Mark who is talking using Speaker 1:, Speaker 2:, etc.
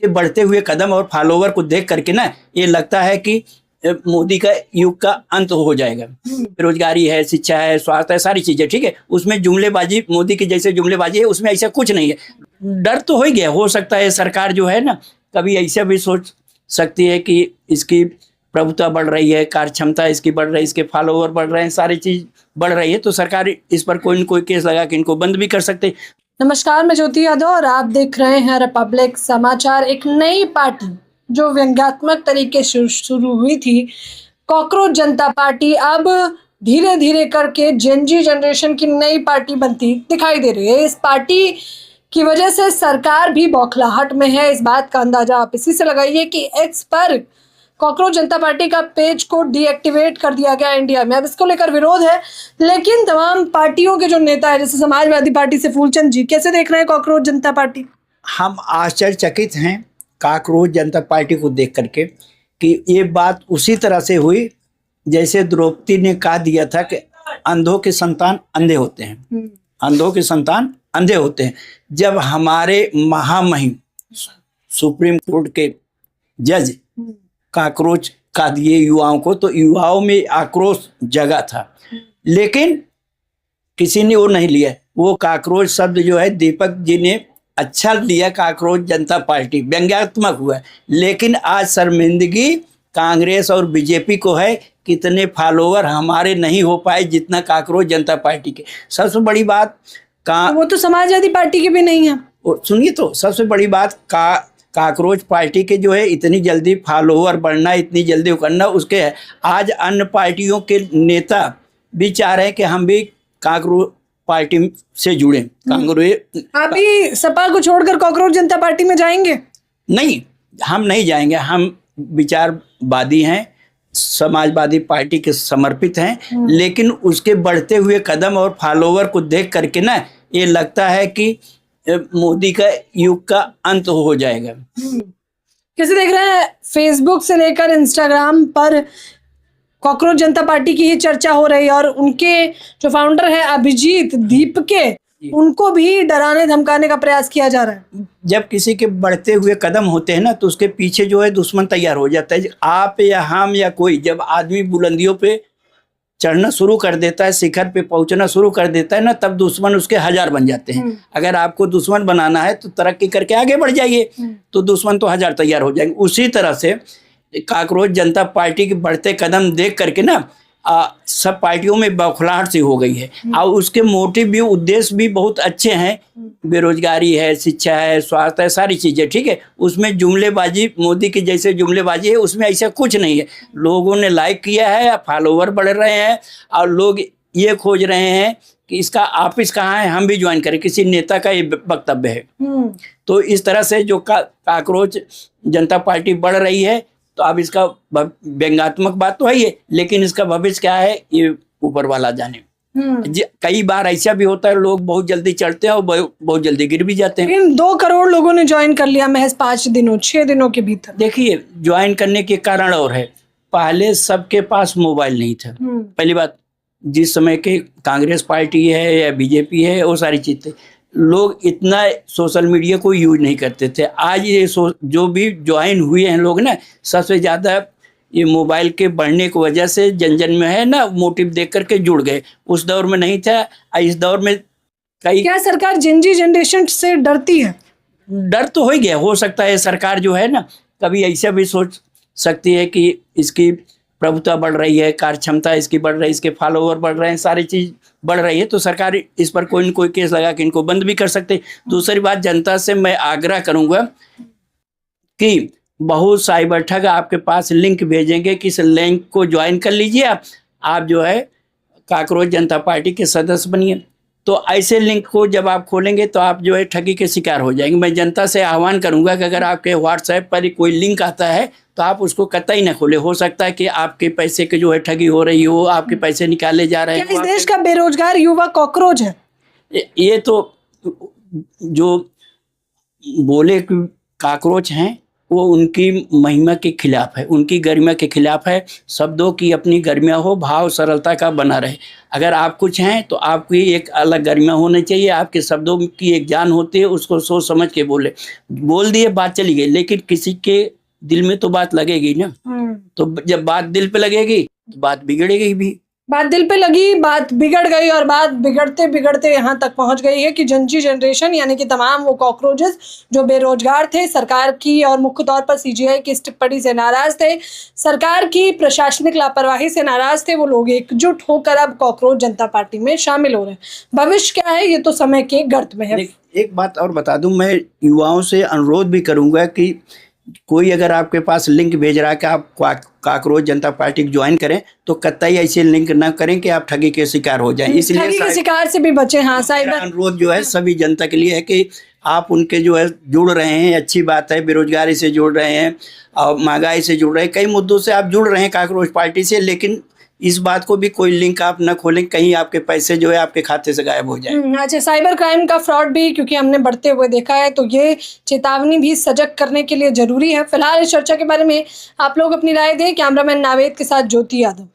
Speaker 1: के बढ़ते हुए कदम और फॉलोवर को देख करके ना ये लगता है कि मोदी का युग का अंत हो जाएगा। बेरोजगारी है, शिक्षा है, स्वास्थ्य है, सारी चीजें ठीक है। उसमें जुमलेबाजी, मोदी की जैसे जुमलेबाजी है, उसमें ऐसा कुछ नहीं है। डर तो हो ही गया। हो सकता है सरकार जो है ना कभी ऐसा भी सोच सकती है कि इसकी प्रभुता बढ़ रही है, कार्य क्षमता इसकी बढ़ रही है, इसके फॉलोवर बढ़ रहे हैं, सारी चीज बढ़ रही है, तो सरकार इस पर कोई न कोई केस लगा के इनको बंद भी कर सकते।
Speaker 2: नमस्कार, मैं ज्योति यादव और आप देख रहे हैं रिपब्लिक समाचार। एक नई पार्टी जो व्यंग्यात्मक तरीके से शुरू हुई थी, कॉकरोच जनता पार्टी, अब धीरे धीरे करके जेनजी जनरेशन की नई पार्टी बनती दिखाई दे रही है। इस पार्टी की वजह से सरकार भी बौखलाहट में है। इस बात का अंदाजा आप इसी से लगाइए कि एक्स पर कॉकरोच जनता पार्टी का पेज को डीएक्टिवेट कर दिया गया इंडिया में। अब इसको लेकर विरोध है, लेकिन तमाम पार्टियों के जो नेता है, जैसे समाजवादी पार्टी से फूलचंद जी, कैसे देख रहे हैं कॉकरोच जनता पार्टी?
Speaker 1: हम आश्चर्यचकित हैं कॉकरोच जनता पार्टी को देख करके कि ये बात उसी तरह से हुई जैसे द्रौपदी ने कहा दिया था कि अंधों के संतान अंधे होते हैं, अंधों के संतान अंधे होते हैं। जब हमारे महामहिम सुप्रीम कोर्ट के जज कॉकरोच का दिए युवाओं को, तो युवाओं में आक्रोश जगा था, लेकिन किसी ने वो नहीं लिया। वो कॉकरोच शब्द जो है दीपक जी ने अच्छा लिया, कॉकरोच जनता पार्टी व्यंग्यात्मक हुआ, लेकिन आज शर्मिंदगी कांग्रेस और बीजेपी को है, कितने फॉलोवर हमारे नहीं हो पाए जितना कॉकरोच जनता पार्टी के। सबसे बड़ी बात
Speaker 2: वो तो समाजवादी पार्टी की भी नहीं है।
Speaker 1: सुनिए, तो सबसे बड़ी बात कॉकरोच पार्टी के जो है इतनी जल्दी फॉलोवर बढ़ना, इतनी जल्दी करना उसके है। आज अन्य पार्टियों के नेता भी चाह रहे हैं कि हम भी कॉकरोच पार्टी से जुड़े। कांग्रेस
Speaker 2: आप भी सपा को छोड़कर कॉकरोच जनता पार्टी में जाएंगे?
Speaker 1: नहीं, हम नहीं जाएंगे। हम विचारवादी हैं, समाजवादी पार्टी के समर्पित हैं, लेकिन उसके बढ़ते हुए कदम और फॉलोवर को देख करके ना ये लगता है कि मोदी का युग का अंत हो जाएगा।
Speaker 2: कैसे देख रहे हैं? फेसबुक से लेकर इंस्टाग्राम पर कॉकरोच जनता पार्टी की ही चर्चा हो रही है और उनके जो फाउंडर है अभिजीत दीपके, उनको भी डराने धमकाने का प्रयास किया जा रहा है।
Speaker 1: जब किसी के बढ़ते हुए कदम होते हैं ना तो उसके पीछे जो है दुश्मन तैयार हो जाता है। आप या हम या कोई, जब आदमी बुलंदियों पे चढ़ना शुरू कर देता है, शिखर पे पहुंचना शुरू कर देता है ना, तब दुश्मन उसके हजार बन जाते हैं। अगर आपको दुश्मन बनाना है तो तरक्की करके आगे बढ़ जाइए, तो दुश्मन तो हजार तैयार हो जाएंगे। उसी तरह से कॉकरोच जनता पार्टी के बढ़ते कदम देख करके ना सब पार्टियों में बौखलाहट सी हो गई है। और उसके मोटिव भी, उद्देश्य भी बहुत अच्छे हैं। बेरोजगारी है, शिक्षा है, स्वास्थ्य है, सारी चीजें ठीक है। उसमें जुमलेबाजी, मोदी की जैसे जुमलेबाजी है, उसमें ऐसा कुछ नहीं है। लोगों ने लाइक किया है, फॉलोवर बढ़ रहे हैं और लोग ये खोज रहे हैं कि इसका ऑफिस कहाँ है, हम भी ज्वाइन करें। किसी नेता का ये वक्तव्य है। तो इस तरह से जो कॉकरोच जनता पार्टी बढ़ रही है, तो अब इसका व्यंग्यात्मक बात तो है ही है, लेकिन इसका भविष्य क्या है ये ऊपर वाला जाने। कई बार ऐसा भी होता है, लोग बहुत जल्दी चढ़ते हैं और बहुत जल्दी गिर भी जाते हैं।
Speaker 2: 2 करोड़ लोगों ने ज्वाइन कर लिया महज 5 दिनों 6 दिनों के भीतर।
Speaker 1: देखिए, ज्वाइन करने के कारण और है, पहले सबके पास मोबाइल नहीं था। पहली बात, जिस समय के कांग्रेस पार्टी है या बीजेपी है, वो सारी चीजें, लोग इतना सोशल मीडिया को यूज नहीं करते थे। आज ये जो भी ज्वाइन हुए हैं लोग ना, सबसे ज़्यादा ये मोबाइल के बढ़ने की वजह से जन में है ना, मोटिव देख करके जुड़ गए। उस दौर में नहीं था। इस दौर में
Speaker 2: क्या सरकार जेनजी जनरेशन से डरती है?
Speaker 1: डर तो हो ही गया। हो सकता है सरकार जो है ना कभी ऐसा भी सोच सकती है कि इसकी प्रभुता बढ़ रही है, कार्य क्षमता इसकी बढ़ रही है, इसके फॉलोवर बढ़ रहे हैं, सारी चीज बढ़ रही है, तो सरकार इस पर कोई न कोई केस लगा के इनको बंद भी कर सकते। दूसरी बात, जनता से मैं आग्रह करूंगा कि बहुत साइबर ठग आपके पास लिंक भेजेंगे कि इस लिंक को ज्वाइन कर लीजिए, आप जो है कॉकरोच जनता पार्टी के सदस्य बनिए। तो ऐसे लिंक को जब आप खोलेंगे तो आप जो है ठगी के शिकार हो जाएंगे। मैं जनता से आह्वान करूंगा कि अगर आपके व्हाट्सएप पर कोई लिंक आता है तो आप उसको कतई न खोले। हो सकता है कि आपके पैसे के जो है ठगी हो रही हो, आपके पैसे निकाले जा रहे हैं।
Speaker 2: इस देश का बेरोजगार युवा कॉकरोच है?
Speaker 1: ये तो जो बोले कि कॉकरोच हैं, वो उनकी महिमा के खिलाफ है, उनकी गरिमा के खिलाफ है। शब्दों की अपनी गरिमा हो, भाव सरलता का बना रहे। अगर आप कुछ हैं तो आपकी एक अलग गरिमा होनी चाहिए, आपके शब्दों की एक जान होती है, उसको सोच समझ के बोल दिए, बात चली गई। लेकिन किसी के दिल में तो बात लगेगी ना, तो जब बात दिल पे लगेगी तो बात बिगड़ेगी भी।
Speaker 2: बात दिल पे लगी, बात बिगड़ गई, और बात बिगड़ते बिगड़ते यहाँ तक पहुंच गई है कि जनजी जनरेशन यानी कि तमाम वो कॉकरोचेस जो बेरोजगार थे, सरकार की और मुख्य तौर पर सीजीआई की इस टिप्पणी से नाराज थे, सरकार की प्रशासनिक लापरवाही से नाराज थे, वो लोग एकजुट होकर अब कॉकरोच जनता पार्टी में शामिल हो रहे हैं। भविष्य क्या है ये तो समय के गर्त में है।
Speaker 1: एक बात और बता दूं, मैं युवाओं से अनुरोध भी करूंगा कि कोई अगर आपके पास लिंक भेज रहा है कि आप कॉकरोच जनता पार्टी ज्वाइन करें, तो कतई ऐसे लिंक ना करें कि आप ठगी के शिकार हो जाएं। इसलिए
Speaker 2: ठगी के शिकार से भी बचें। हाँ, साइबर
Speaker 1: अनुरोध जो है सभी जनता के लिए है कि आप उनके जो है जुड़ रहे हैं, अच्छी बात है। बेरोजगारी से जुड़ रहे हैं और महंगाई से जुड़ रहे हैं, कई मुद्दों से आप जुड़ रहे हैं कॉकरोच पार्टी से, लेकिन इस बात को भी कोई लिंक आप न खोलें, कहीं आपके पैसे जो है आपके खाते से गायब हो जाए।
Speaker 2: अच्छा, साइबर क्राइम का फ्रॉड भी क्योंकि हमने बढ़ते हुए देखा है, तो ये चेतावनी भी सजग करने के लिए जरूरी है। फिलहाल इस चर्चा के बारे में आप लोग अपनी राय दें। कैमरामैन नावेद के साथ ज्योति यादव।